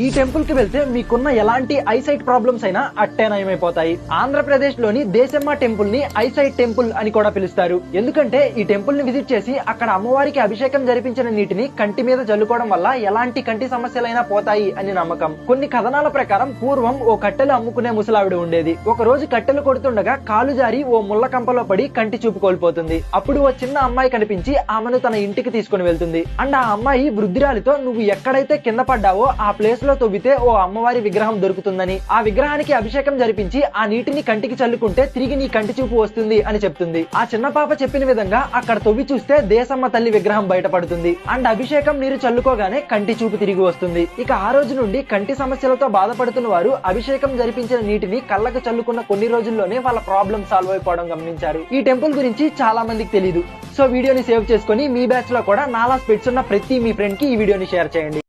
ఈ టెంపుల్ కి వెళ్తే మీకున్న ఎలాంటి ఐసైట్ ప్రాబ్లమ్స్ అయినా అట్టే నయమైపోతాయి. ఆంధ్రప్రదేశ్ లోని దేశమ్మ టెంపుల్ ని ఐసైట్ టెంపుల్ అని కూడా పిలుస్తారు. ఎందుకంటే ఈ టెంపుల్ ని విజిట్ చేసి అక్కడ అమ్మవారికి అభిషేకం జరిపించిన నీటిని కంటి మీద జల్లుకోవడం వల్ల ఎలాంటి కంటి సమస్యలైనా పోతాయి అని నమ్మకం. కొన్ని కథనాల ప్రకారం పూర్వం ఓ కట్టెలు అమ్ముకునే ముసలావిడ ఉండేది. ఒక రోజు కట్టెలు కొడుతుండగా కాలు జారి ఓ ముళ్ళ కంపలో పడి కంటి చూపు కోల్పోతుంది. అప్పుడు ఓ చిన్న అమ్మాయి కనిపించి ఆమెను తన ఇంటికి తీసుకుని వెళ్తుంది. అండ్ ఆ అమ్మాయి వృద్ధురాలితో నువ్వు ఎక్కడైతే కింద పడ్డావో ఆ ప్లేస్ లో తవ్వితే ఓ అమ్మవారి విగ్రహం దొరుకుతుందని, ఆ విగ్రహానికి అభిషేకం జరిపించి ఆ నీటిని కంటికి చల్లుకుంటే తిరిగి నీ కంటి చూపు వస్తుంది అని చెప్తుంది. ఆ చిన్న పాప చెప్పిన విధంగా అక్కడ తవ్వి చూస్తే దేశమ్మ తల్లి విగ్రహం బయటపడుతుంది. అండ్ అభిషేకం నీరు చల్లుకోగానే కంటి చూపు తిరిగి వస్తుంది. ఇక ఆ రోజు నుండి కంటి సమస్యలతో బాధపడుతున్న వారు అభిషేకం జరిపించిన నీటిని కళ్ళకు చల్లుకున్న కొన్ని రోజుల్లోనే వాళ్ళ ప్రాబ్లం సాల్వ్ అయిపోవడం గమనించారు. ఈ టెంపుల్ గురించి చాలా మందికి తెలియదు. సో వీడియోని సేవ్ చేసుకుని మీ బ్యాచ్ లో కూడా నాలా స్పెట్స్ ఉన్న ప్రతి మీ ఫ్రెండ్ కి ఈ వీడియోని షేర్ చేయండి.